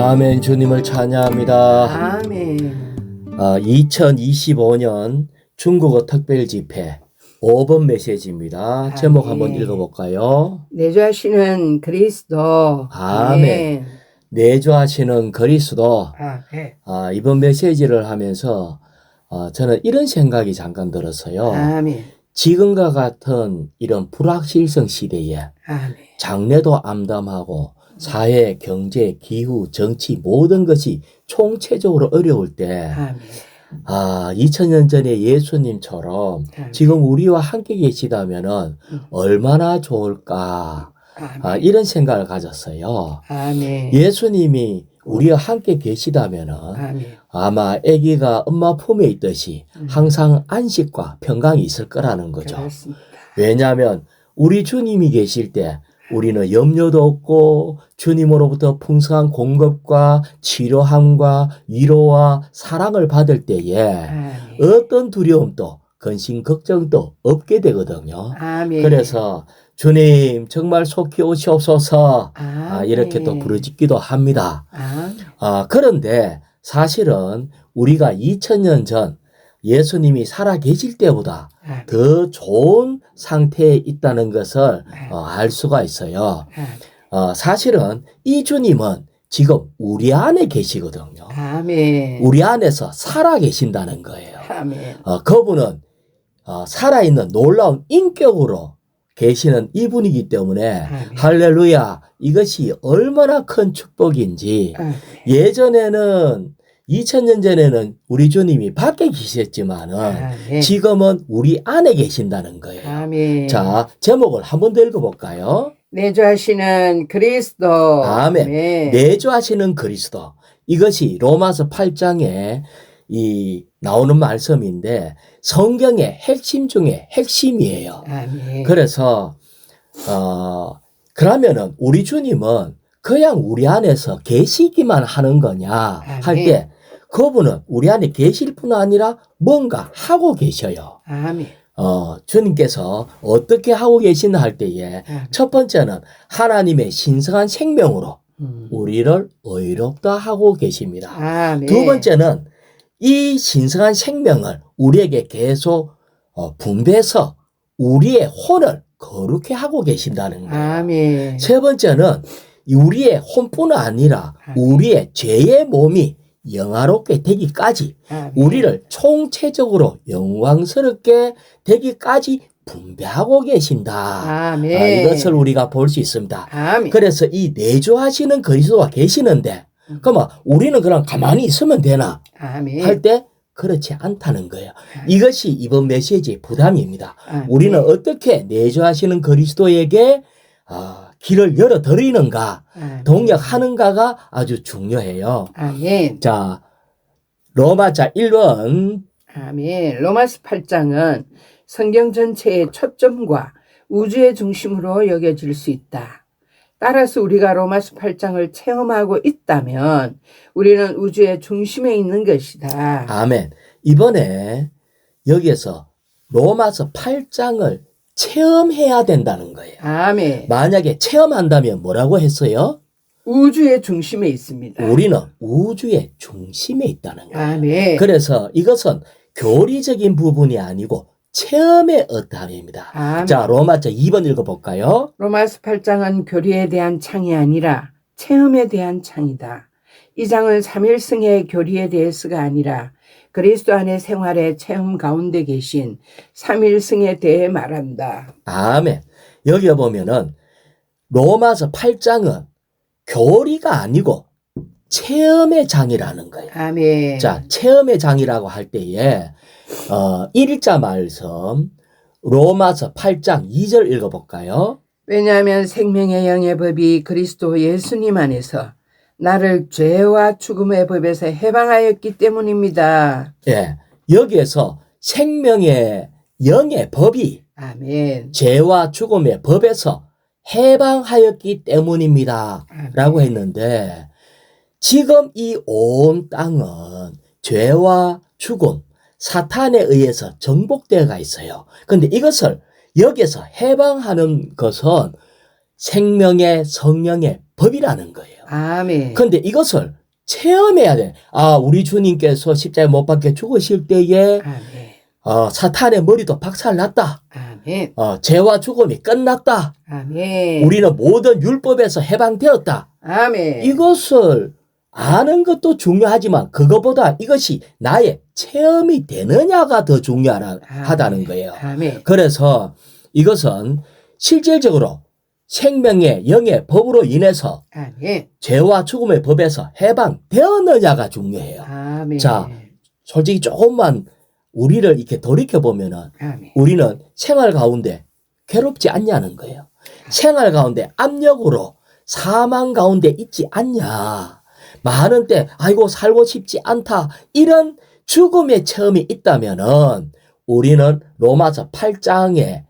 아멘. 주님을 찬양합니다. 아멘. 2025년 중국어 특별집회 5번 메시지입니다. 제목 한번 읽어볼까요? 내주하시는 그리스도. 아멘. 내주하시는 그리스도. 아멘. 이번 메시지를 하면서 저는 이런 생각이 잠깐 들었어요. 아멘. 지금과 같은 이런 불확실성 시대에 아멘. 장래도 암담하고 사회, 경제, 기후, 정치 모든 것이 총체적으로 어려울 때 아멘. 2000년 전에 예수님처럼 아멘. 지금 우리와 함께 계시다면은 얼마나 좋을까 아멘. 이런 생각을 가졌어요. 아멘. 예수님이 우리와 함께 계시다면은 아멘. 아마 아기가 엄마 품에 있듯이 항상 안식과 평강이 있을 거라는 거죠. 그렇습니다. 왜냐하면 우리 주님이 계실 때 우리는 염려도 없고 주님으로부터 풍성한 공급과 치료함과 위로와 사랑을 받을 때에 아멘. 어떤 두려움도 근심 걱정도 없게 되거든요. 아멘. 그래서 주님 정말 속히 오시옵소서 아멘. 이렇게 또 부르짖기도 합니다. 아멘. 그런데 사실은 우리가 2000년 전 예수님이 살아 계실 때보다 아멘. 더 좋은 상태에 있다는 것을 알 수가 있어요. 사실은 이 주님은 지금 우리 안에 계시거든요. 아멘. 우리 안에서 살아 계신다는 거예요. 아멘. 그분은 살아있는 놀라운 인격으로 계시는 이분이기 때문에 아멘. 할렐루야, 이것이 얼마나 큰 축복인지. 아멘. 예전에는 2000년 전에는 우리 주님이 밖에 계셨지만은 아멘. 지금은 우리 안에 계신다는 거예요. 아멘. 자, 제목을 한 번 더 읽어볼까요? 내주하시는 그리스도. 아멘. 아멘. 내주하시는 그리스도. 이것이 로마서 8장에 나오는 말씀인데 성경의 핵심 중에 핵심이에요. 아멘. 그래서 그러면은 우리 주님은 그냥 우리 안에서 계시기만 하는 거냐 할 때 그분은 우리 안에 계실 뿐 아니라 뭔가 하고 계셔요. 아멘. 주님께서 어떻게 하고 계시나 할 때에 첫 번째는 하나님의 신성한 생명으로 우리를 의롭다 하고 계십니다. 아멘. 두 번째는 이 신성한 생명을 우리에게 계속 분배해서 우리의 혼을 거룩해 하고 계신다는 거예요. 아멘. 세 번째는 우리의 혼뿐 아니라 우리의 죄의 몸이 영화롭게 되기까지 아멘. 우리를 총체적으로 영광스럽게 되기까지 분배하고 계신다. 아멘. 이것을 우리가 볼 수 있습니다. 아멘. 그래서 이 내주하시는 그리스도가 계시는데 그러면 우리는 그냥 가만히 있으면 되나 아멘. 할 때 그렇지 않다는 거예요. 이것이 이번 메시지의 부담입니다. 아멘. 우리는 어떻게 내주하시는 그리스도에게 길을 열어드리는가, 아멘. 동역하는가가 아주 중요해요. 아멘. 자, 로마자 1번. 아멘. 로마서 8장은 성경 전체의 초점과 우주의 중심으로 여겨질 수 있다. 따라서 우리가 로마서 8장을 체험하고 있다면 우리는 우주의 중심에 있는 것이다. 아멘. 이번에 여기에서 로마서 8장을 체험해야 된다는 거예요. 아멘. 만약에 체험한다면 뭐라고 했어요? 우주의 중심에 있습니다. 우리는 우주의 중심에 있다는 거예요. 아멘. 그래서 이것은 교리적인 부분이 아니고 체험의 어떠함입니다. 아멘. 자, 로마자 2번 읽어볼까요? 로마서 8장은 교리에 대한 창이 아니라 체험에 대한 창이다. 이 장은 삼일승의 교리에 대해서가 아니라 그리스도 안의 생활의 체험 가운데 계신 삼일승에 대해 말한다. 아멘. 여기 보면은 로마서 8장은 교리가 아니고 체험의 장이라는 거예요. 아멘. 자, 체험의 장이라고 할 때에 1자 말씀 로마서 8장 2절 읽어볼까요? 왜냐하면 생명의 영의 법이 그리스도 예수님 안에서 나를 죄와 죽음의 법에서 해방하였기 때문입니다. 예, 여기에서 생명의 영의 법이 아멘. 죄와 죽음의 법에서 해방하였기 때문입니다. 아멘. 라고 했는데 지금 이 온 땅은 죄와 죽음, 사탄에 의해서 정복되어가 있어요. 그런데 이것을 여기에서 해방하는 것은 생명의 성령의 법이라는 거예요. 아멘. 근데 이것을 체험해야 돼. 아, 우리 주님께서 십자가에 못 박혀 죽으실 때에 아멘. 사탄의 머리도 박살났다. 아멘. 죄와 죽음이 끝났다. 아멘. 우리는 모든 율법에서 해방되었다. 아멘. 이것을 아는 것도 중요하지만 그것보다 이것이 나의 체험이 되느냐가 더 중요하다는 거예요. 아멘. 그래서 이것은 실질적으로 생명의 영의 법으로 인해서 아멘. 죄와 죽음의 법에서 해방되었느냐가 중요해요. 아멘. 자, 솔직히 조금만 우리를 이렇게 돌이켜보면은 아멘. 우리는 생활 가운데 괴롭지 않냐는 거예요. 생활 가운데 압력으로 사망 가운데 있지 않냐. 많은 때 아이고 살고 싶지 않다. 이런 죽음의 체험이 있다면은 우리는 로마서 8장에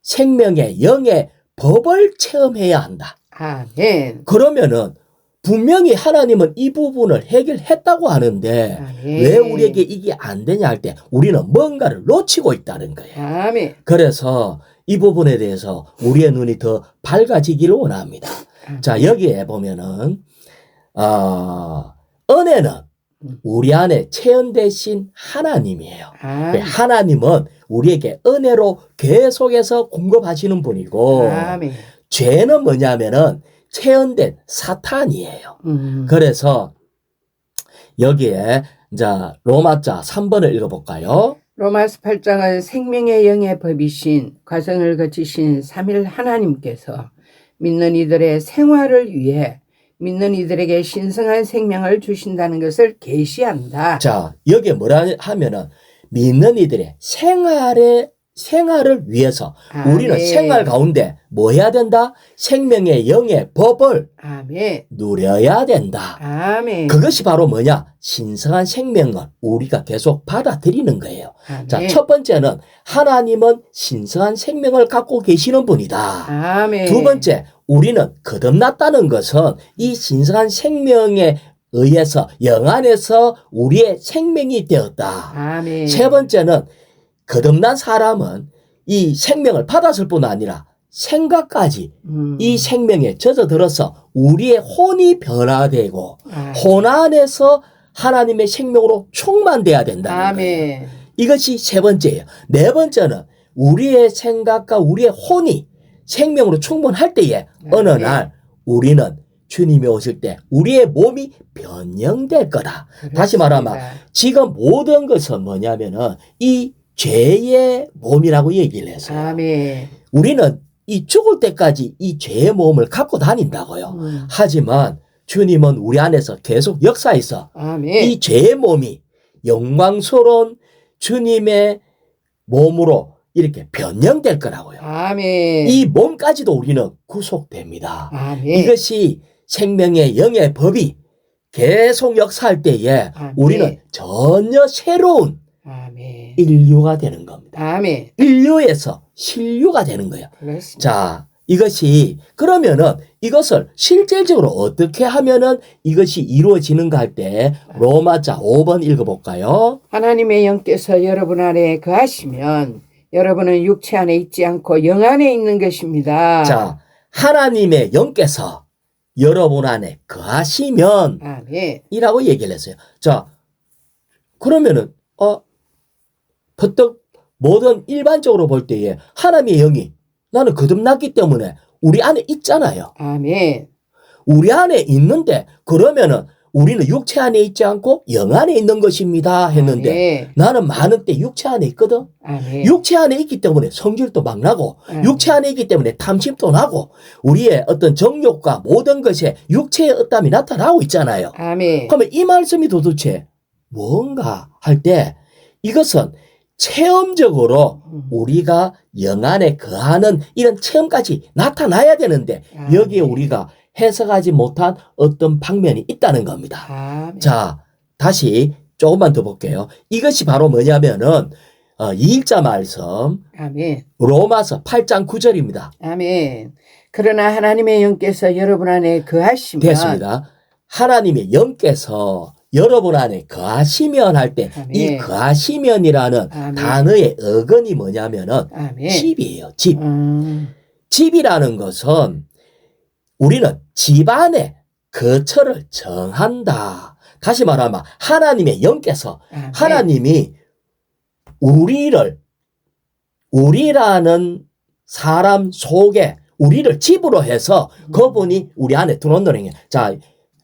생명의 영의 법을 체험해야 한다. 아멘. 그러면은 분명히 하나님은 이 부분을 해결했다고 하는데 아멘. 왜 우리에게 이게 안 되냐 할 때 우리는 뭔가를 놓치고 있다는 거예요. 아멘. 그래서 이 부분에 대해서 우리의 눈이 더 밝아지기를 원합니다. 자, 여기에 보면은 은혜는 우리 안에 체험되신 하나님이에요. 아멘. 하나님은 우리에게 은혜로 계속해서 공급하시는 분이고 아멘. 죄는 뭐냐면은 체험된 사탄이에요. 그래서 여기에 이제 로마자 3번을 읽어볼까요? 로마서 8장은 생명의 영의 법이신 과정을 거치신 삼일 하나님께서 믿는 이들의 생활을 위해 믿는 이들에게 신성한 생명을 주신다는 것을 계시한다. 자, 여기에 뭐라 하면은 믿는 이들의 생활을 위해서 우리는 아멘. 생활 가운데 뭐 해야 된다? 생명의 영의 법을 아멘. 누려야 된다. 아멘. 그것이 바로 뭐냐? 신성한 생명을 우리가 계속 받아들이는 거예요. 아멘. 자, 첫 번째는 하나님은 신성한 생명을 갖고 계시는 분이다. 아멘. 두 번째, 우리는 거듭났다는 것은 이 신성한 생명에 의해서 영 안에서 우리의 생명이 되었다. 아멘. 세 번째는 거듭난 사람은 이 생명을 받았을 뿐 아니라 생각까지 이 생명에 젖어들어서 우리의 혼이 변화되고 아멘. 혼 안에서 하나님의 생명으로 충만돼야 된다는 거예요. 아멘. 이것이 세 번째예요. 네 번째는 우리의 생각과 우리의 혼이 생명으로 충분할 때에 어느 날 우리는 주님이 오실 때 우리의 몸이 변형될 거다. 그렇습니다. 다시 말하면 지금 모든 것은 뭐냐면은 이 죄의 몸이라고 얘기를 했어요. 아멘. 우리는 이 죽을 때까지 이 죄의 몸을 갖고 다닌다고요. 하지만 주님은 우리 안에서 계속 역사해서 아멘. 이 죄의 몸이 영광스러운 주님의 몸으로 이렇게 변형될 거라고요. 아멘. 이 몸까지도 우리는 구속됩니다. 아멘. 이것이 생명의 영의 법이 계속 역사할 때에 아멘. 우리는 전혀 새로운 아멘. 인류가 되는 겁니다. 아멘. 인류에서 신류가 되는 거예요. 그렇습니다. 자, 이것이 그러면은 이것을 실질적으로 어떻게 하면은 이것이 이루어지는가 할 때 로마자 5번 읽어볼까요? 하나님의 영께서 여러분 안에 거하시면 여러분은 육체 안에 있지 않고 영 안에 있는 것입니다. 자, 하나님의 영께서 여러분 안에 거하시면 아멘. 이라고 얘기를 했어요. 자, 그러면은 버떡 모든 일반적으로 볼 때에 하나님의 영이 나는 거듭났기 때문에 우리 안에 있잖아요. 아멘. 우리 안에 있는데 그러면은 우리는 육체 안에 있지 않고 영 안에 있는 것입니다 했는데 아멘. 나는 많은 때 육체 안에 있거든. 아멘. 육체 안에 있기 때문에 성질도 막 나고 육체 안에 있기 때문에 탐심도 나고 우리의 어떤 정욕과 모든 것에 육체의 어땀이 나타나고 있잖아요. 아멘. 그러면 이 말씀이 도대체 뭔가 할 때 이것은 체험적으로 우리가 영 안에 거하는 이런 체험까지 나타나야 되는데 여기에 우리가 해석하지 못한 어떤 방면이 있다는 겁니다. 아멘. 자, 다시 조금만 더 볼게요. 이것이 바로 뭐냐면은 2일자 말씀 아멘. 로마서 8장 9절입니다. 아멘. 그러나 하나님의 영께서 여러분 안에 거하시면 됐습니다. 하나님의 영께서 여러분 안에 거하시면 할 때 이 아멘. 거하시면이라는 아멘. 단어의 어근이 뭐냐면은 아멘. 집이에요. 집. 음. 집이라는 것은 우리는 집 안에 거처를 정한다. 다시 말하면 하나님의 영께서 아멘. 하나님이 우리라는 사람 속에 우리를 집으로 해서 그분이 우리 안에 들어온다는 거예요. 자,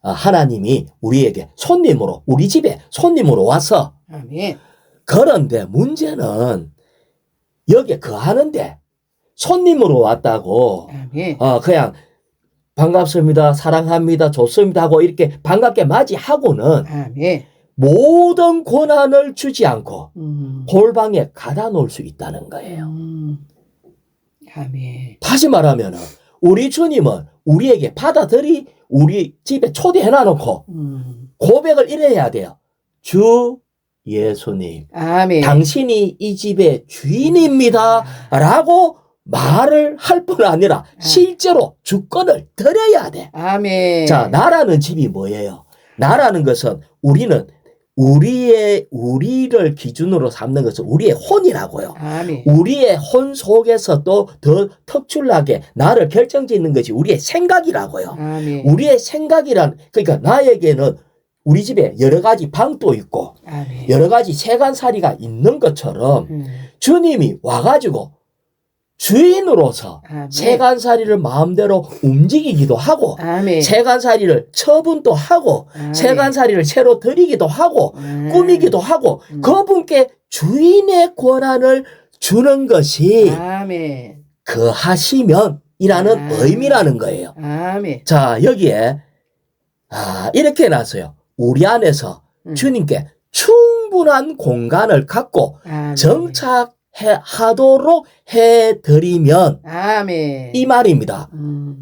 하나님이 우리에게 손님으로 우리 집에 손님으로 와서 아멘. 그런데 문제는 여기에 거하는데 손님으로 왔다고 아멘. 그냥 반갑습니다, 사랑합니다, 좋습니다 하고 이렇게 반갑게 맞이하고는 아멘. 모든 권한을 주지 않고 음. 골방에 가다 놓을 수 있다는 거예요. 아멘. 다시 말하면 우리 주님은 우리에게 우리 집에 초대해 놔놓고 고백을 이래야 돼요. 주 예수님, 아멘. 당신이 이 집의 주인입니다 라고 말을 할 뿐 아니라 실제로 주권을 드려야 돼. 아멘. 자, 나라는 집이 뭐예요? 나라는 것은 우리를 기준으로 삼는 것은 우리의 혼이라고요. 아멘. 우리의 혼 속에서 또 더 특출나게 나를 결정짓는 것이 우리의 생각이라고요. 아멘. 우리의 생각이란, 그러니까 나에게는 우리 집에 여러 가지 방도 있고 아멘. 여러 가지 세간살이가 있는 것처럼 주님이 와가지고 주인으로서 아멘. 세간살이를 마음대로 움직이기도 하고 아멘. 세간살이를 처분도 하고 아멘. 세간살이를 새로 드리기도 하고 꾸미기도 하고 그분께 주인의 권한을 주는 것이 아멘. 거하시면 이라는 의미라는 거예요. 아멘. 자, 여기에 이렇게 해놨어요. 우리 안에서 주님께 충분한 공간을 갖고 아멘. 정착하도록 해드리면 아멘. 이 말입니다.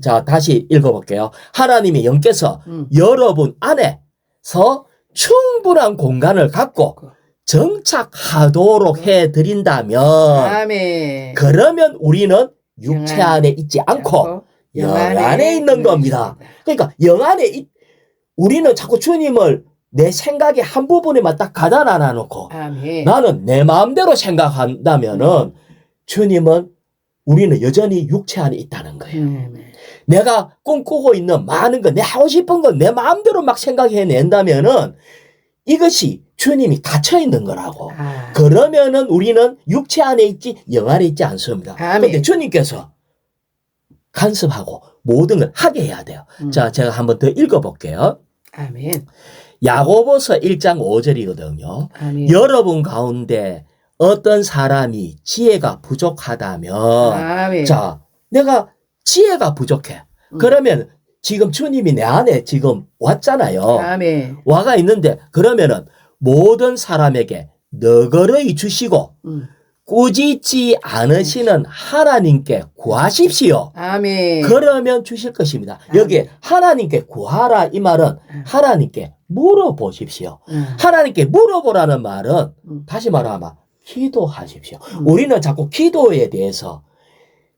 자, 다시 읽어볼게요. 하나님의 영께서 여러분 안에서 충분한 공간을 갖고 정착하도록 해드린다면 아멘. 그러면 우리는 육체 안에 있지 않고 영 안에 있는 겁니다. 그러니까 영 안에 우리는 자꾸 주님을 내 생각의 한 부분에만 딱 가다 놔놓고 아멘. 나는 내 마음대로 생각한다면은 주님은 우리는 여전히 육체 안에 있다는 거예요. 내가 꿈꾸고 있는 많은 거, 내 하고 싶은 거 내 마음대로 막 생각해낸다면은 이것이 주님이 갇혀 있는 거라고. 그러면은 우리는 육체 안에 있지 영 안에 있지 않습니다. 그런데 주님께서 간섭하고 모든 걸 하게 해야 돼요. 자, 제가 한번 더 읽어볼게요. 아멘. 야고보서 1장 5절이거든요. 아멘. 여러분 가운데 어떤 사람이 지혜가 부족하다면 아멘. 자, 내가 지혜가 부족해. 그러면 지금 주님이 내 안에 지금 왔잖아요. 아멘. 와가 있는데 그러면은 모든 사람에게 너그러이 주시고 꾸짖지 않으시는 하나님께 구하십시오. 아멘. 그러면 주실 것입니다. 여기에 하나님께 구하라 이 말은 하나님께 물어보십시오. 하나님께 물어보라는 말은 다시 말하면 기도하십시오. 우리는 자꾸 기도에 대해서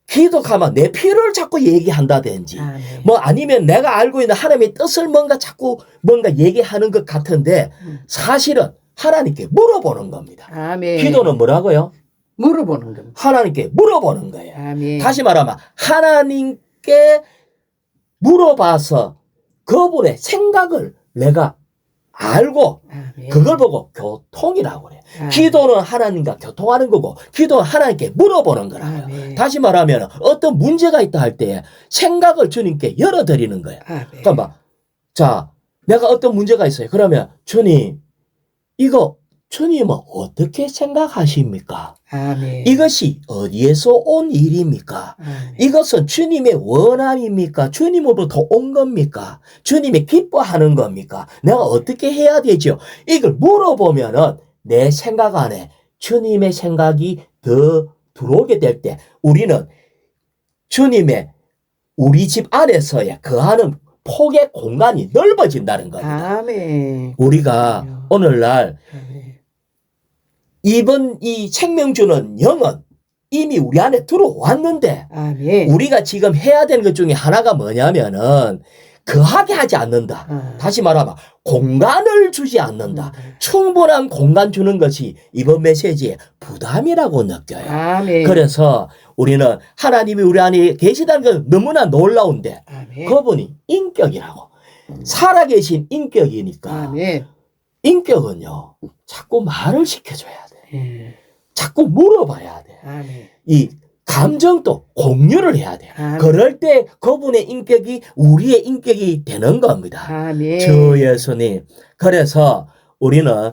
기도하면 내 필요를 자꾸 얘기한다든지 뭐 아니면 내가 알고 있는 하나님의 뜻을 자꾸 뭔가 얘기하는 것 같은데 사실은 하나님께 물어보는 겁니다. 아멘. 기도는 뭐라고요? 물어보는 겁니다. 하나님께 물어보는 거예요. 아멘. 다시 말하면 하나님께 물어봐서 그분의 생각을 내가 알고 아멘. 그걸 보고 교통이라고 그래요. 아멘. 기도는 하나님과 교통하는 거고 기도는 하나님께 물어보는 거라고요. 아멘. 다시 말하면 어떤 문제가 있다 할 때 생각을 주님께 열어드리는 거예요. 아멘. 그러니까 자, 내가 어떤 문제가 있어요. 그러면 주님 이거 주님은 어떻게 생각하십니까? 아멘. 이것이 어디에서 온 일입니까? 아멘. 이것은 주님의 원함입니까? 주님으로부터 온 겁니까? 주님이 기뻐하는 겁니까? 내가 어떻게 해야 되죠? 이걸 물어보면은 내 생각 안에 주님의 생각이 더 들어오게 될 때 우리는 주님의 우리 집 안에서의 거하는 폭의 공간이 넓어진다는 겁니다. 아멘. 우리가 오늘날 아멘. 이번 이 생명 주는 영은 이미 우리 안에 들어왔는데 아멘. 우리가 지금 해야 되는 것 중에 하나가 뭐냐면은 거하게 하지 않는다. 다시 말하면 공간을 주지 않는다. 충분한 공간 주는 것이 이번 메시지의 부담이라고 느껴요. 아멘. 그래서 우리는 하나님이 우리 안에 계시다는 건 너무나 놀라운데 아멘. 그분이 인격이라고. 살아계신 인격이니까 아멘. 인격은요 자꾸 말을 시켜줘야 돼. 예. 자꾸 물어봐야 돼. 아멘. 이 감정도 공유를 해야 돼. 아멘. 그럴 때 그분의 인격이 우리의 인격이 되는 겁니다. 아멘. 주 예수님. 그래서 우리는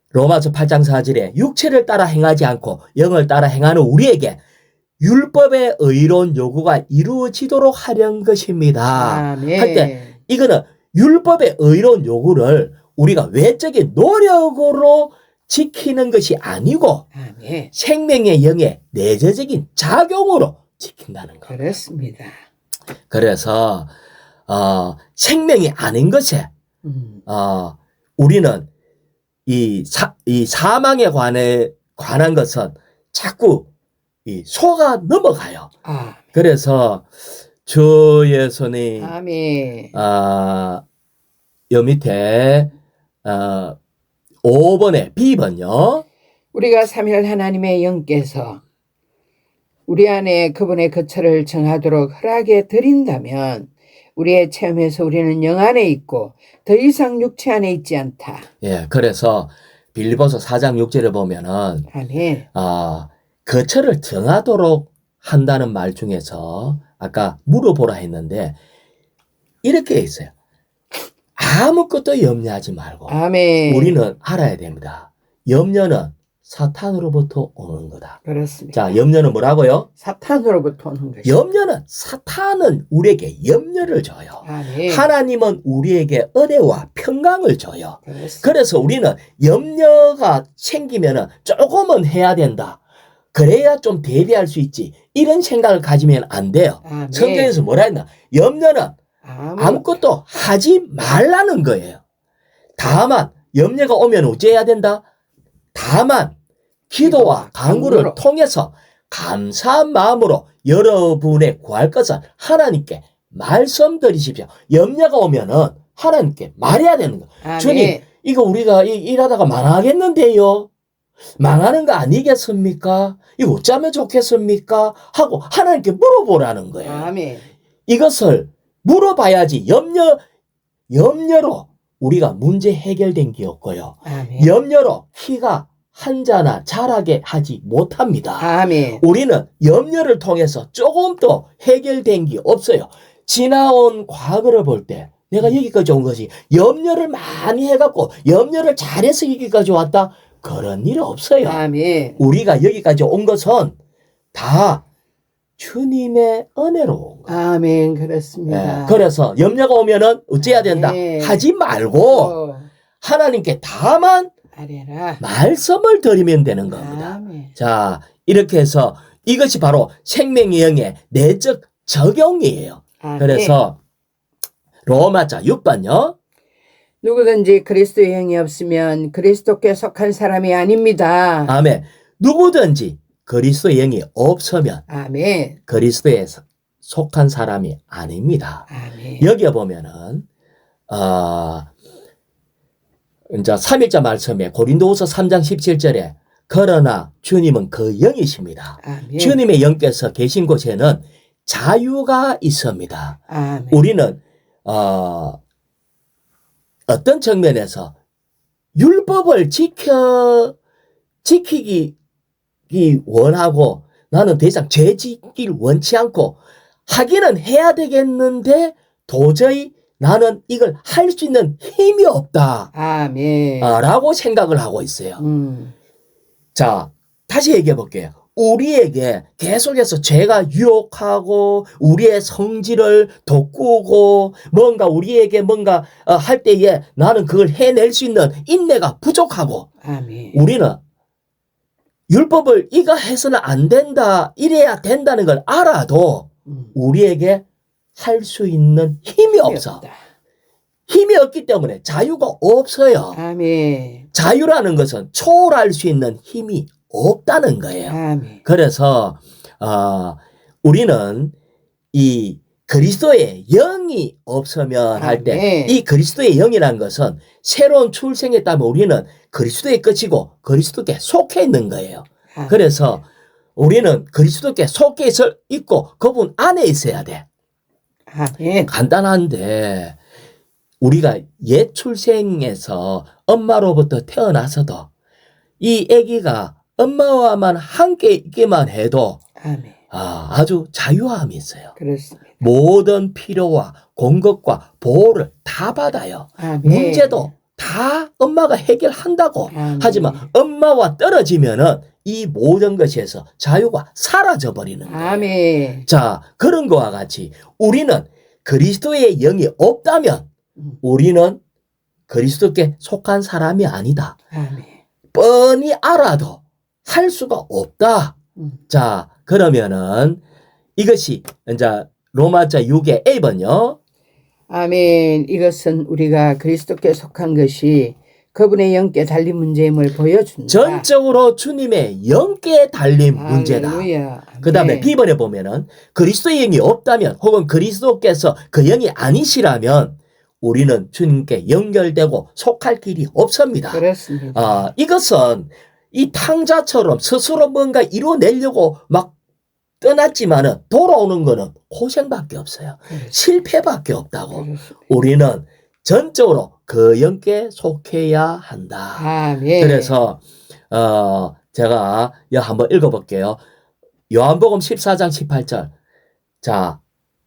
로마서 8장 4절에 육체를 따라 행하지 않고 영을 따라 행하는 우리에게 율법의 의로운 요구가 이루어지도록 하려는 것입니다. 아멘. 할 때 이거는 율법의 의로운 요구를 우리가 외적인 노력으로 지키는 것이 아니고 아멘. 생명의 영의 내재적인 작용으로 지킨다는 거. 그렇습니다. 그래서 생명이 아닌 것에 우리는 이 사망에 관한 것은 자꾸 속아 넘어가요. 그래서 주 예수님 아멘. 요 밑에 5번에 B번요. 우리가 삼위일 하나님의 영께서 우리 안에 그분의 거처를 정하도록 허락해 드린다면 우리의 체험에서 우리는 영 안에 있고 더 이상 육체 안에 있지 않다. 예, 그래서 빌립보서 4장 6절에 보면은 아멘. 거처를 정하도록 한다는 말 중에서 아까 물어보라 했는데 이렇게 있어요. 아무것도 염려하지 말고 아멘. 우리는 알아야 됩니다. 염려는 사탄으로부터 오는 거다. 그렇습니다. 자, 염려는 뭐라고요? 사탄으로부터 오는 것이. 염려는 사탄은 우리에게 염려를 줘요. 아멘. 하나님은 우리에게 은혜와 평강을 줘요. 그렇습니다. 그래서 우리는 염려가 생기면은 조금은 해야 된다. 그래야 좀 대비할 수 있지. 이런 생각을 가지면 안 돼요. 아멘. 성경에서 뭐라 했나? 염려는 아무것도 하지 말라는 거예요. 다만 염려가 오면 어째야 된다? 다만 기도와 간구를 통해서 감사한 마음으로 여러분의 구할 것을 하나님께 말씀드리십시오. 염려가 오면은 하나님께 말해야 되는 거예요. 아멘. 주님, 이거 우리가 일하다가 망하겠는데요? 망하는 거 아니겠습니까? 이거 어쩌면 좋겠습니까? 하고 하나님께 물어보라는 거예요. 아멘. 이것을 물어봐야지 염려로 우리가 문제 해결된 게 없고요. 아멘. 염려로 키가 한자나 자라게 하지 못합니다. 아멘. 우리는 염려를 통해서 조금도 해결된 게 없어요. 지나온 과거를 볼 때 내가 여기까지 온 것이 염려를 많이 해갖고 염려를 잘해서 여기까지 왔다? 그런 일 없어요. 아멘. 우리가 여기까지 온 것은 다 주님의 은혜로 온 거예요. 아멘. 그렇습니다. 그래서 염려가 오면은 어째야 된다? 네. 하지 말고 하나님께 다만 아뢰라. 말씀을 드리면 되는 겁니다. 아멘. 자, 이렇게 해서 이것이 바로 생명의 영의 내적 적용이에요. 아멘. 그래서 로마자 6번요. 누구든지 그리스도의 영이 없으면 그리스도께 속한 사람이 아닙니다. 아멘. 누구든지 그리스도의 영이 없으면 아멘. 그리스도에 속한 사람이 아닙니다. 아멘. 여기 보면은 이제 3일자 말씀에 고린도후서 3장 17절에 그러나 주님은 그 영이십니다. 아멘. 주님의 영께서 계신 곳에는 자유가 있습니다. 아멘. 우리는 어떤 측면에서 율법을 지키기 원하고 나는 더 이상 죄 짓길 원치 않고 하기는 해야 되겠는데 도저히 나는 이걸 할 수 있는 힘이 없다. 아멘. 라고 생각을 하고 있어요. 자, 다시 얘기해 볼게요. 우리에게 계속해서 죄가 유혹하고 우리의 성질을 돋구고 뭔가 우리에게 뭔가 할 때에 나는 그걸 해낼 수 있는 인내가 부족하고 아멘. 우리는 율법을 이거 해서는 안 된다, 이래야 된다는 걸 알아도 우리에게 할 수 있는 힘이 없어. 힘이 없기 때문에 자유가 없어요. 아멘. 자유라는 것은 초월할 수 있는 힘이 없다는 거예요. 아멘. 그래서 우리는 이 그리스도의 영이 없으면 할 때 이 그리스도의 영이라는 것은 새로운 출생했다면 우리는 그리스도의 끝이고 그리스도께 속해 있는 거예요. 아멘. 그래서 우리는 그리스도께 속해 있고 그분 안에 있어야 돼. 아멘. 간단한데 우리가 옛 출생에서 엄마로부터 태어나서도 이 아기가 엄마와만 함께 있기만 해도 아멘. 아주 자유함이 있어요. 그렇습니다. 모든 필요와 공급과 보호를 다 받아요. 아멘. 문제도 다 엄마가 해결한다고. 아멘. 하지만 엄마와 떨어지면은 이 모든 것에서 자유가 사라져 버리는 거예요. 아멘. 자, 그런 거와 같이 우리는 그리스도의 영이 없다면 우리는 그리스도께 속한 사람이 아니다. 아멘. 뻔히 알아도 할 수가 없다. 자, 그러면은 이것이 이제 로마자 6의 A번요. 아멘. 이것은 우리가 그리스도께 속한 것이 그분의 영께 달린 문제임을 보여준다. 전적으로 주님의 영께 달린 문제다. 할렐루야. 그 다음에 아멘. B번에 보면은 그리스도의 영이 없다면 혹은 그리스도께서 그 영이 아니시라면 우리는 주님께 연결되고 속할 길이 없습니다. 그렇습니다. 이것은 이 탕자처럼 스스로 뭔가 이뤄내려고 막 떠났지만은 돌아오는 거는 고생밖에 없어요. 실패밖에 없다고. 그렇습니다. 우리는 전적으로 그 영께 속해야 한다. 아멘. 그래서 제가 이거 한번 읽어볼게요. 요한복음 14장 18절. 자,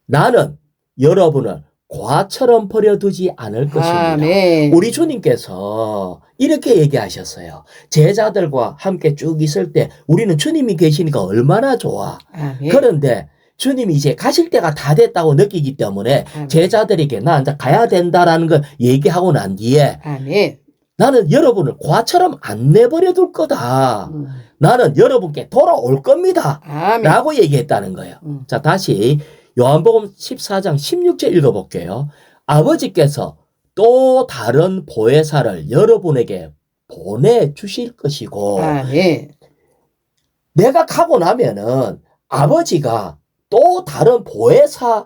나는 여러분을 과처럼 버려두지 않을 것입니다. 아멘. 우리 주님께서 이렇게 얘기하셨어요. 제자들과 함께 쭉 있을 때 우리는 주님이 계시니까 얼마나 좋아. 아멘. 그런데 주님이 이제 가실 때가 다 됐다고 느끼기 때문에 아멘. 제자들에게 나 이제 가야 된다라는 걸 얘기하고 난 뒤에 아멘. 나는 여러분을 과처럼 안 내버려 둘 거다. 나는 여러분께 돌아올 겁니다. 아멘. 라고 얘기했다는 거예요. 자, 다시 요한복음 14장 16절 읽어볼게요. 아버지께서 또 다른 보혜사를 여러분에게 보내주실 것이고 아멘. 내가 가고 나면은 아버지가 또 다른 보혜사를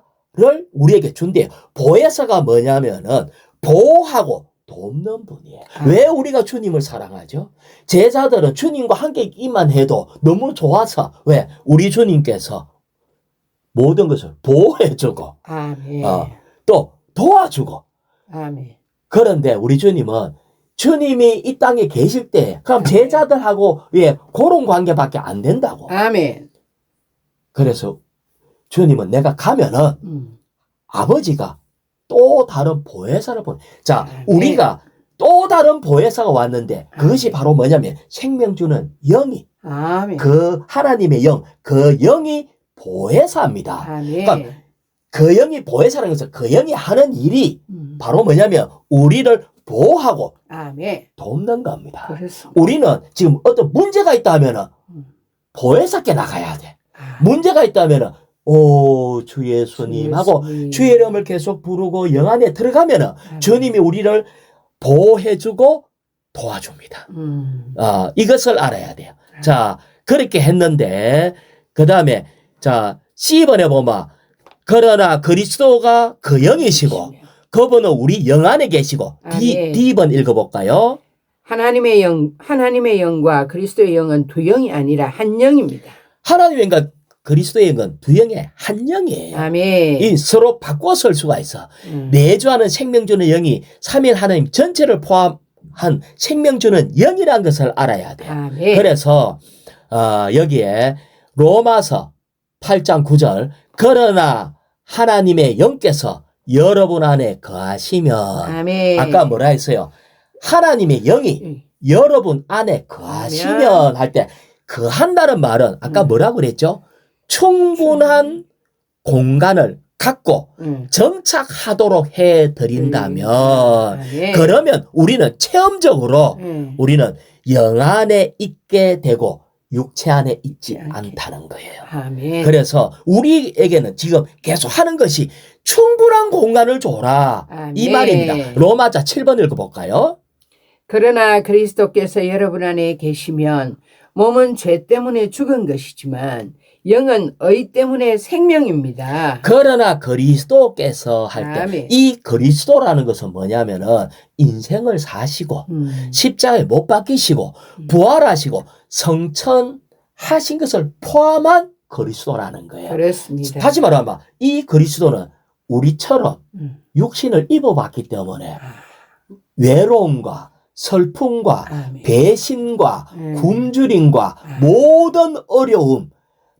우리에게 준대요. 보혜사가 뭐냐면은 보호하고 돕는 분이에요. 왜 우리가 주님을 사랑하죠? 제자들은 주님과 함께 있기만 해도 너무 좋아서 왜? 우리 주님께서 모든 것을 보호해주고 아멘. 또 도와주고 아멘. 그런데 우리 주님은 주님이 이 땅에 계실 때 그럼 제자들하고 그런 관계밖에 안 된다고. 아멘. 그래서 주님은 내가 가면은 아버지가 또 다른 보혜사를 보내. 자, 우리가 또 다른 보혜사가 왔는데 그것이 바로 뭐냐면 생명 주는 영이 아멘. 그 하나님의 영, 그 영이 보혜사입니다. 아멘. 그러니까 그 영이 보혜사라는 것은 그 영이 하는 일이 바로 뭐냐면 우리를 보호하고 아멘. 돕는 겁니다. 그렇습니다. 우리는 지금 어떤 문제가 있다 하면은 보혜사께 나가야 돼. 문제가 있다면은 주 예수님 하고 주의 이름을 계속 부르고 영 안에 들어가면은 주님이 우리를 보호해주고 도와줍니다. 이것을 알아야 돼요. 자, 그렇게 했는데 그 다음에 자 C번에 보면 그러나 그리스도가 그 영이시고 그분은 우리 영 안에 계시고 D번 읽어볼까요? 하나님의 영과 그리스도의 영은 두 영이 아니라 한 영입니다. 하나님의 영과 그리스도의 영은 두 영의 한 영이에요. 아멘. 이 서로 바꿔 쓸 수가 있어. 내주하는 생명 주는 영이 삼위일 하나님 전체를 포함한 생명 주는 영이라는 것을 알아야 돼요. 아멘. 그래서 여기에 로마서 8장 9절 그러나 하나님의 영께서 여러분 안에 거하시면 아멘. 아까 뭐라 했어요? 하나님의 영이 여러분 안에 거하시면 할 때 거한다는 말은 아까 뭐라고 그랬죠? 충분한 공간을 갖고 정착하도록 해드린다면 그러면 우리는 체험적으로 우리는 영 안에 있게 되고 육체 안에 있지 않다는 거예요. 아멘. 그래서 우리에게는 지금 계속 하는 것이 충분한 공간을 줘라. 이 아멘. 말입니다. 로마자 7번 읽어볼까요? 그러나 그리스도께서 여러분 안에 계시면 몸은 죄 때문에 죽은 것이지만 영은 의 때문에 생명입니다. 그러나 그리스도께서 할 때 아멘. 이 그리스도라는 것은 뭐냐면은 인생을 사시고 십자가에 못 박히시고 부활하시고 성천하신 것을 포함한 그리스도라는 거예요. 그렇습니다. 다시 말하면 이 그리스도는 우리처럼 육신을 입어봤기 때문에 외로움과 슬픔과 아멘. 배신과 굶주림과 모든 어려움,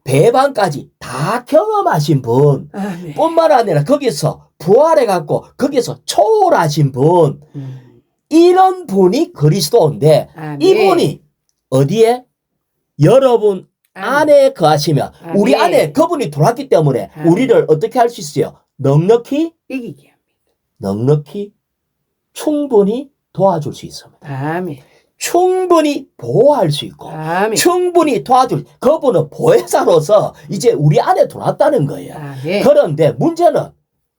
배반까지 다 경험하신 분 아멘. 뿐만 아니라 거기서 부활해갖고 거기서 초월하신 분, 이런 분이 그리스도인데 아멘. 이분이 어디에? 여러분 아멘. 안에 거하시면 아멘. 우리 안에 그분이 들어왔기 때문에 아멘. 우리를 어떻게 할 수 있어요? 넉넉히 이기게 충분히 도와줄 수 있습니다. 아멘. 충분히 보호할 수 있고 아멘. 충분히 도와줄, 그분은 보혜사로서 이제 우리 안에 들어왔다는 거예요. 아멘. 그런데 문제는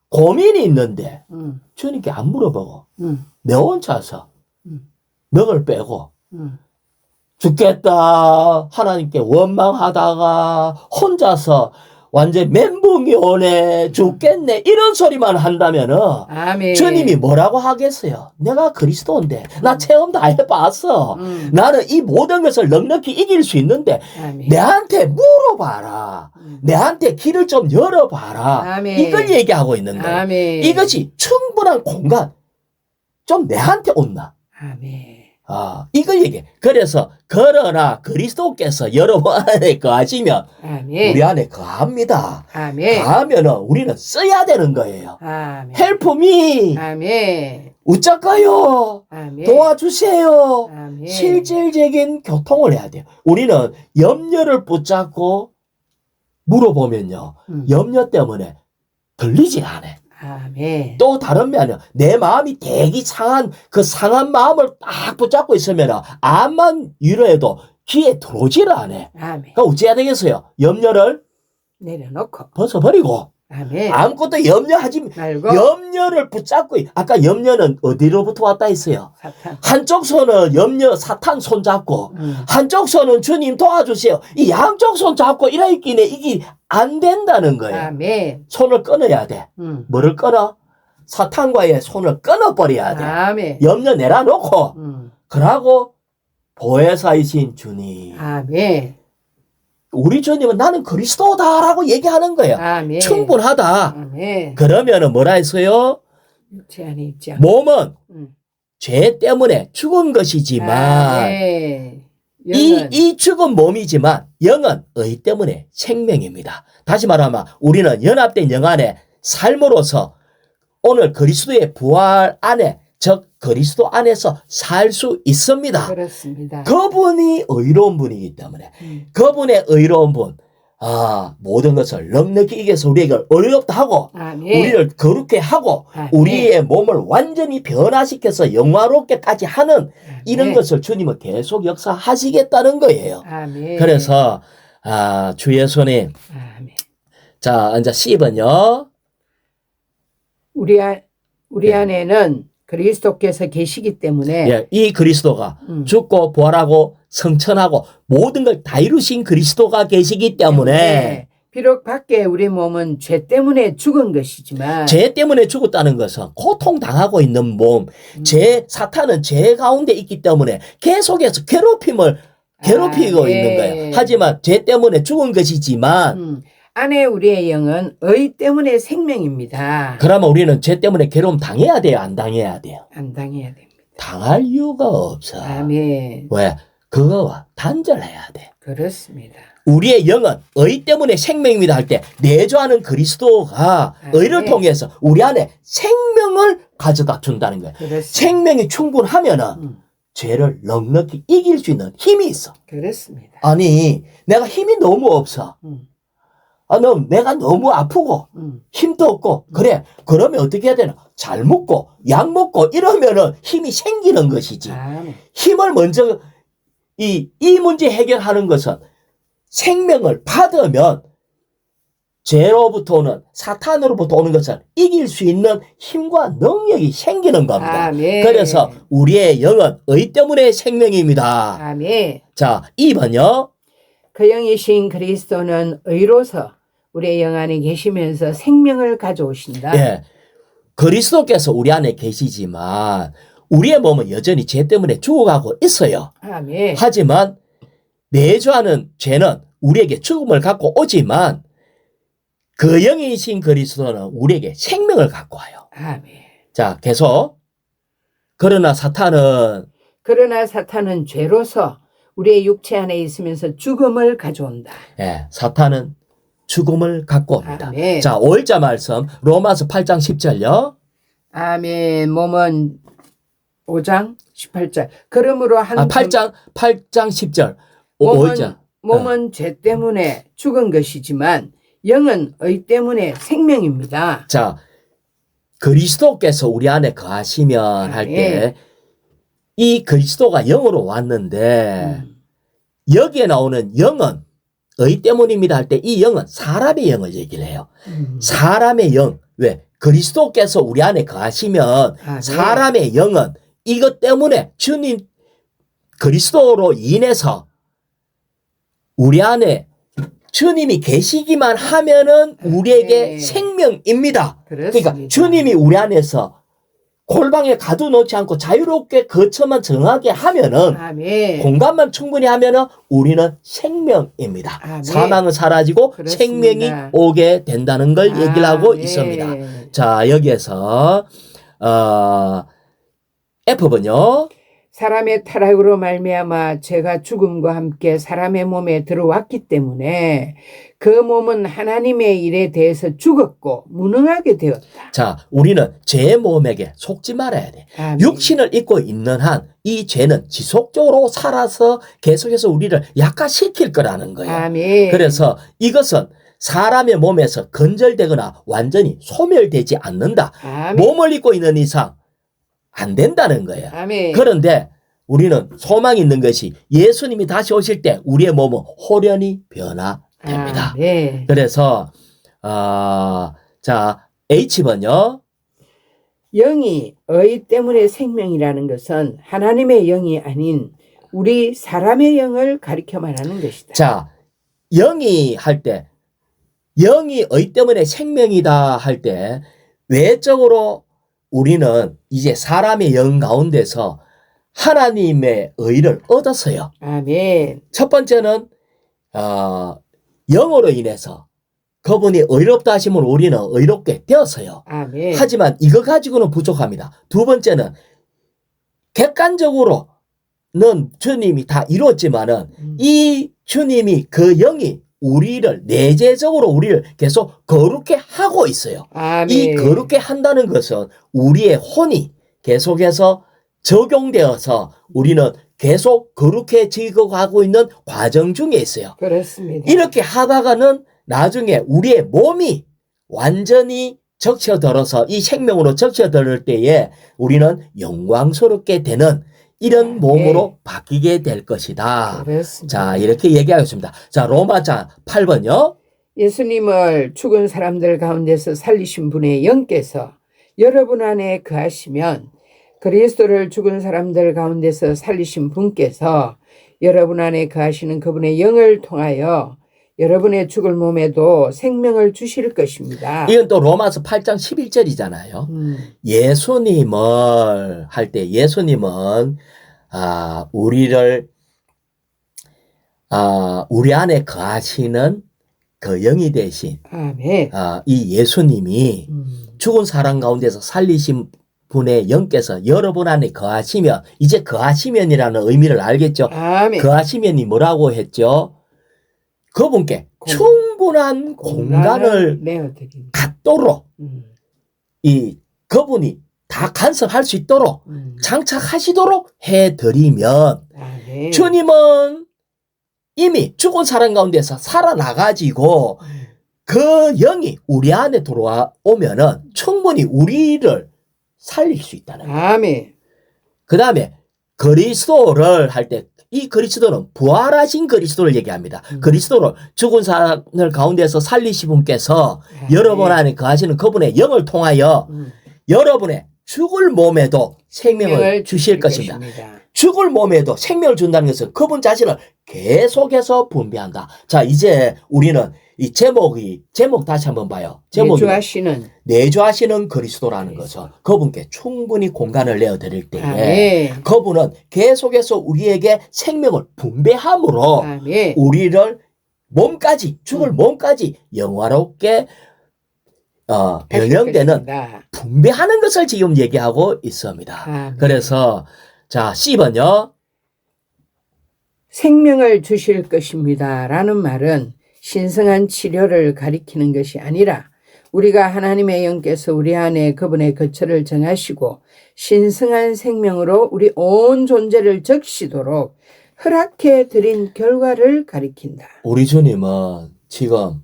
고민이 있는데 음. 주님께 안 물어보고 음. 내 혼자서 음. 넉을 빼고 음. 죽겠다 하나님께 원망하다가 혼자서 완전 멘붕이 오네 죽겠네 이런 소리만 한다면은 아멘. 주님이 뭐라고 하겠어요? 내가 그리스도인데 나 체험 다 해봤어. 나는 이 모든 것을 넉넉히 이길 수 있는데 아멘. 내한테 물어봐라. 내한테 길을 좀 열어봐라. 아멘. 이걸 얘기하고 있는 거예요. 아멘. 이것이 충분한 공간 좀 내한테 온나. 아멘. 이걸 얘기해. 그래서 그러나 그리스도께서 여러분 안에 거하시면 아멘. 우리 안에 거합니다. 아멘. 거하면은 우리는 써야 되는 거예요. 아멘. Help me. 아멘. 웃자까요. 아멘. 도와주세요. 아멘. 실질적인 교통을 해야 돼요. 우리는 염려를 붙잡고 물어보면요. 염려 때문에 들리지 않아. 아멘. 또 다른 면은 내 마음이 되게 상한 그 상한 마음을 딱 붙잡고 있으면 암만 위로해도 귀에 들어오지를 않아. 아멘. 그럼 어찌해야 되겠어요? 염려를 내려놓고. 벗어버리고 아멘. 아무것도 염려하지 말고. 염려를 붙잡고 아까 염려는 어디로부터 왔다 했어요? 사탄. 한쪽 손은 염려 사탄 손 잡고 한쪽 손은 주님 도와주세요. 이 양쪽 손 잡고 이라있기는 이게 안 된다는 거예요. 아멘. 손을 끊어야 돼. 뭐를 끊어? 사탄과의 손을 끊어버려야 돼. 아멘. 염려 내려놓고 그러고 보혜사이신 주님, 아멘. 우리 주님은 나는 그리스도다라고 얘기하는 거예요. 아멘. 충분하다. 아멘. 그러면은 뭐라 했어요? 육체 안에 있지 않고. 몸은 죄 때문에 죽은 것이지만 아멘. 이 죽은 몸이지만 영은 의 때문에 생명입니다. 다시 말하면 우리는 연합된 영 안에 삶으로서 오늘 그리스도의 부활 안에 즉 그리스도 안에서 살 수 있습니다. 그렇습니다. 그분이 의로운 분이기 때문에 그분의 의로운 분, 모든 것을 넉넉히 이겨서 우리에게 어렵다 하고 아멘. 우리를 거룩게 하고 아멘. 우리의 몸을 완전히 변화시켜서 영화롭게까지 하는 이런 아멘. 것을 주님은 계속 역사하시겠다는 거예요. 아멘. 그래서 주 예수님, 아멘. 자 이제 10번요. 우리 안에는 그리스도께서 계시기 때문에 예, 이 그리스도가 죽고 부활하고 성천하고 모든 걸 다 이루신 그리스도가 계시기 때문에 비록 밖에 우리 몸은 죄 때문에 죽은 것이지만 죄 때문에 죽었다는 것은 고통당하고 있는 몸, 사탄은 죄 가운데 있기 때문에 계속해서 괴롭히고 있는 거예요. 하지만 죄 때문에 죽은 것이지만 안에 우리의 영은 의 때문에 생명입니다. 그러면 우리는 죄 때문에 괴로움 당해야 돼요? 안 당해야 돼요? 안 당해야 됩니다. 당할 이유가 없어. 아멘. 왜? 그거와 단절해야 돼. 그렇습니다. 우리의 영은 의 때문에 생명입니다 할 때 내주하는 그리스도가 의를 통해서 우리 안에 생명을 가져다 준다는 거예요. 그렇습니다. 생명이 충분하면은 죄를 넉넉히 이길 수 있는 힘이 있어. 그렇습니다. 아니 내가 힘이 너무 없어. 내가 너무 아프고 힘도 없고 그래 그러면 어떻게 해야 되나? 잘 먹고 약 먹고 이러면은 힘이 생기는 것이지. 힘을 먼저 이 문제 해결하는 것은 생명을 받으면 죄로부터 오는 사탄으로부터 오는 것을 이길 수 있는 힘과 능력이 생기는 겁니다. 아멘. 그래서 우리의 영은 의 때문에 생명입니다. 아멘. 자 2번요. 그 영이신 그리스도는 의로서 우리의 영 안에 계시면서 생명을 가져오신다. 예, 그리스도께서 우리 안에 계시지만 우리의 몸은 여전히 죄 때문에 죽어가고 있어요. 아멘. 하지만 내주하는 죄는 우리에게 죽음을 갖고 오지만 그 영이신 그리스도는 우리에게 생명을 갖고 와요. 아멘. 자, 계속. 그러나 사탄은 죄로서 우리의 육체 안에 있으면서 죽음을 가져온다. 예, 사탄은 죽음을 갖고 옵니다. 아멘. 자, 5일자 말씀 로마서 8장 10절요. 아멘. 몸은 5장 18절. 그러므로 한 8장 10절. 몸은 5일자. 죄 때문에 죽은 것이지만 영은 의 때문에 생명입니다. 자, 그리스도께서 우리 안에 거하시면 할 때 이 그리스도가 영으로 왔는데 여기에 나오는 영은 의 때문입니다 할 때 이 영은 사람의 영을 얘기를 해요. 사람의 영. 왜? 그리스도께서 우리 안에 거하시면 사람의 영은 이것 때문에 주님 그리스도로 인해서 우리 안에 주님이 계시기만 하면은 우리에게 생명입니다. 그렇습니다. 그러니까 주님이 우리 안에서 골방에 가둬놓지 않고 자유롭게 거처만 정하게 하면은 아멘. 공간만 충분히 하면은 우리는 생명입니다. 아멘. 사망은 사라지고 그렇습니다. 생명이 오게 된다는 걸 얘기를 하고 있습니다. 자, 여기에서 F번요. 사람의 타락으로 말미암아 죄가 죽음과 함께 사람의 몸에 들어왔기 때문에 그 몸은 하나님의 일에 대해서 죽었고 무능하게 되었다. 자, 우리는 죄의 몸에게 속지 말아야 돼. 아멘. 육신을 입고 있는 한 이 죄는 지속적으로 살아서 계속해서 우리를 약화시킬 거라는 거예요. 아멘. 그래서 이것은 사람의 몸에서 건절되거나 완전히 소멸되지 않는다. 아멘. 몸을 입고 있는 이상 안 된다는 거예요. 아멘. 그런데 우리는 소망이 있는 것이 예수님이 다시 오실 때 우리의 몸은 호련히 변화됩니다. 아멘. 그래서 자, H번요. 영이 의 때문에 생명이라는 것은 하나님의 영이 아닌 우리 사람의 영을 가리켜 말하는 것이다. 자, 영이 할 때 영이 의 때문에 생명이다 할 때 외적으로 우리는 이제 사람의 영 가운데서 하나님의 의를 얻었어요. 아멘. 첫 번째는 영으로 인해서 그분이 의롭다 하심을 우리는 의롭게 되었어요. 아멘. 하지만 이거 가지고는 부족합니다. 두 번째는 객관적으로는 주님이 다 이루었지만은 이 주님이 그 영이 우리를 내재적으로 우리를 계속 거룩해 하고 있어요. 아멘. 이 거룩해 한다는 것은 우리의 혼이 계속해서 적용되어서 우리는 계속 거룩해지고 가고 있는 과정 중에 있어요. 그렇습니다. 이렇게 하다가는 나중에 우리의 몸이 완전히 적셔들어서 이 생명으로 적셔들을 때에 우리는 영광스럽게 되는 이런 몸으로 바뀌게 될 것이다. 그렇습니다. 자, 이렇게 얘기하겠습니다. 자, 로마자 8번요. 예수님을 죽은 사람들 가운데서 살리신 분의 영께서 여러분 안에 거하시면 그리스도를 죽은 사람들 가운데서 살리신 분께서 여러분 안에 거하시는 그분의 영을 통하여 여러분의 죽을 몸에도 생명을 주실 것입니다. 이건 또 로마서 8장 11절이잖아요. 예수님을 할 때 예수님은 우리를 우리 안에 거하시는 그 영이 되신 아멘. 이 예수님이 죽은 사람 가운데서 살리신 분의 영께서 여러분 안에 거하시면 이제 거하시면이라는 의미를 알겠죠? 아멘. 거하시면이 뭐라고 했죠? 그분께 충분한 공간을 내어드립니다. 갖도록 이 그분이 다 간섭할 수 있도록 장착하시도록 해드리면 아멘. 주님은 이미 죽은 사람 가운데서 살아나가지고 그 영이 우리 안에 들어오면은 충분히 우리를 살릴 수 있다는 거예요. 아멘. 그 다음에 그리스도를 할 때 이 그리스도는 부활하신 그리스도를 얘기합니다. 그리스도를 죽은 사람을 가운데서 살리신 분께서 여러분 안에 거하시는 그분의 영을 통하여 여러분의 죽을 몸에도 생명을 주실 것입니다. 죽을 몸에도 생명을 준다는 것은 그분 자신을 계속해서 분배한다. 자, 이제 우리는 이 제목 다시 한번 봐요. 제목이 내주하시는 그리스도라는 것은 그분께 충분히 공간을 내어드릴 때에 그분은 계속해서 우리에게 생명을 분배함으로 우리를 몸까지 죽을 몸까지 영화롭게 변형되는 것입니다. 분배하는 것을 지금 얘기하고 있습니다. 아멘. 그래서 자 10번요. 생명을 주실 것입니다. 라는 말은 신성한 치료를 가리키는 것이 아니라 우리가 하나님의 영께서 우리 안에 그분의 거처를 정하시고 신성한 생명으로 우리 온 존재를 적시도록 허락해 드린 결과를 가리킨다. 우리 주님은 지금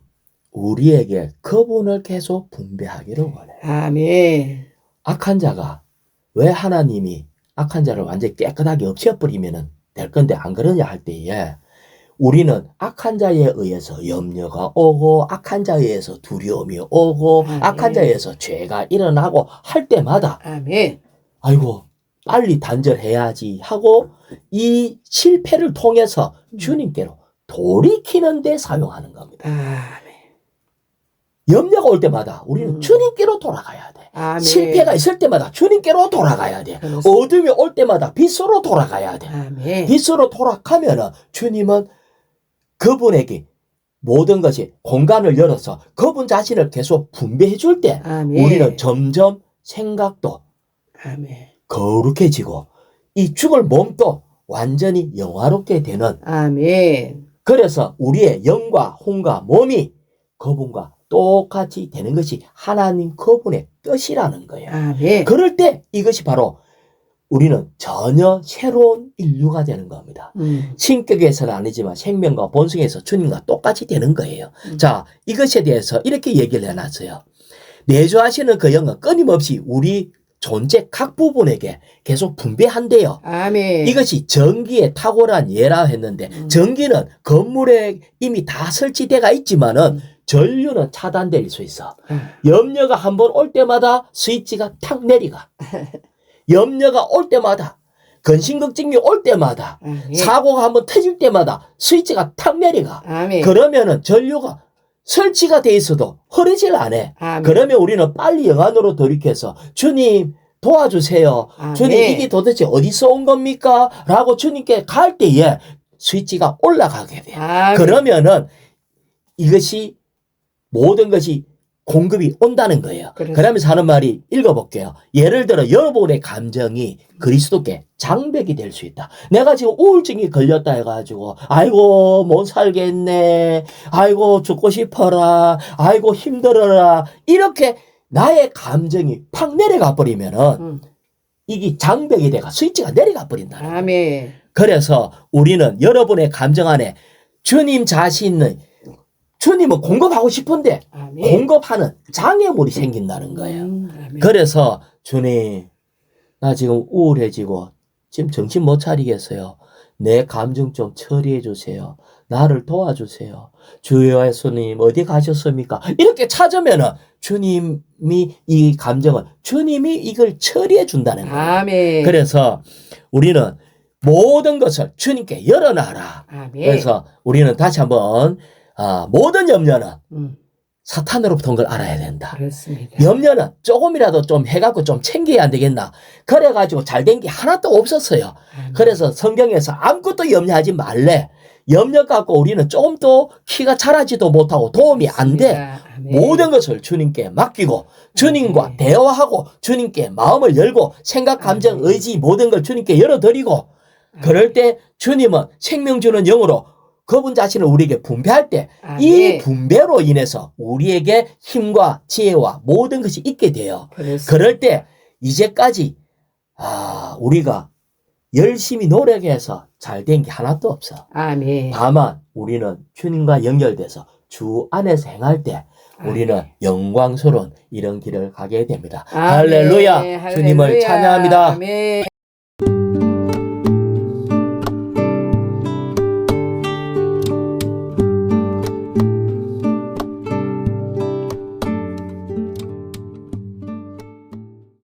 우리에게 그분을 계속 분배하기를 원해요. 아멘. 악한 자가 왜 하나님이 악한 자를 완전히 깨끗하게 없애버리면 될 건데 안 그러냐 할 때에 우리는 악한 자에 의해서 염려가 오고 악한 자에 의해서 두려움이 오고 악한 자에 의해서 죄가 일어나고 할 때마다 아멘. 아이고 빨리 단절해야지 하고 이 실패를 통해서 주님께로 돌이키는 데 사용하는 겁니다. 아멘. 염려가 올 때마다 우리는 주님께로 돌아가야 돼. 아멘. 실패가 있을 때마다 주님께로 돌아가야 돼. 그렇습니다. 어둠이 올 때마다 빛으로 돌아가야 돼. 아멘. 빛으로 돌아가면은 주님은 그분에게 모든 것이 공간을 열어서 그분 자신을 계속 분배해 줄 때 아멘. 우리는 점점 생각도 아멘. 거룩해지고 이 죽을 몸도 완전히 영화롭게 되는 아멘. 그래서 우리의 영과 혼과 몸이 그분과 똑같이 되는 것이 하나님 그분의 뜻이라는 거예요. 아멘. 그럴 때 이것이 바로 우리는 전혀 새로운 인류가 되는 겁니다. 신격에서는 아니지만 생명과 본성에서 주님과 똑같이 되는 거예요. 자, 이것에 대해서 이렇게 얘기를 해놨어요. 내주하시는 그 영은 끊임없이 우리 존재 각 부분에게 계속 분배한대요. 아멘. 이것이 전기에 탁월한 예라 했는데 전기는 건물에 이미 다 설치되어 있지만은 전류는 차단될 수 있어. 염려가 한번 올 때마다 스위치가 탁 내리가. 염려가 올 때마다 근심걱정이 올 때마다 아멘. 사고가 한번 터질 때마다 스위치가 탁 내리가. 아멘. 그러면은 전류가 설치가 돼 있어도 흐르질 않아. 아멘. 그러면 우리는 빨리 영안으로 돌이켜서 주님 도와주세요. 아멘. 주님 이게 도대체 어디서 온 겁니까? 라고 주님께 갈 때에 스위치가 올라가게 돼. 아멘. 그러면은 이것이 모든 것이 공급이 온다는 거예요. 그렇습니다. 그러면서 하는 말이 읽어볼게요. 예를 들어 여러분의 감정이 그리스도께 장벽이 될 수 있다. 내가 지금 우울증이 걸렸다 해가지고 아이고 못 살겠네. 아이고 죽고 싶어라. 아이고 힘들어라. 이렇게 나의 감정이 팍 내려가 버리면은 이게 장벽이 돼가 스위치가 내려가 버린다는 거예요. 아멘. 그래서 우리는 여러분의 감정 안에 주님 자신의 주님은 공급하고 싶은데 아멘. 공급하는 장애물이 생긴다는 거예요. 아멘. 그래서 주님 나 지금 우울해지고 지금 정신 못 차리겠어요. 내 감정 좀 처리해 주세요. 나를 도와주세요. 주여 예수님 어디 가셨습니까? 이렇게 찾으면은 주님이 이 감정을 주님이 이걸 처리해 준다는 거예요. 아멘. 그래서 우리는 모든 것을 주님께 열어놔라. 아멘. 그래서 우리는 다시 한번 모든 염려는 사탄으로부터 온 걸 알아야 된다. 그렇습니다. 염려는 조금이라도 좀 해갖고 좀 챙겨야 안 되겠나. 그래가지고 잘된 게 하나도 없었어요. 아멘. 그래서 성경에서 아무것도 염려하지 말래. 염려 갖고 우리는 조금도 키가 자라지도 못하고 도움이 안 돼. 아멘. 모든 것을 주님께 맡기고 주님과 아멘. 대화하고 주님께 마음을 열고 생각, 감정, 아멘. 의지 모든 걸 주님께 열어드리고 그럴 때 주님은 생명 주는 영으로 그분 자신을 우리에게 분배할 때 이 아멘. 분배로 인해서 우리에게 힘과 지혜와 모든 것이 있게 돼요. 그렇습니다. 그럴 때 이제까지 우리가 열심히 노력해서 잘된 게 하나도 없어. 아멘. 다만 우리는 주님과 연결돼서 주 안에서 행할 때 우리는 아멘. 영광스러운 이런 길을 가게 됩니다. 아멘. 할렐루야. 주님을 할렐루야. 찬양합니다. 아멘.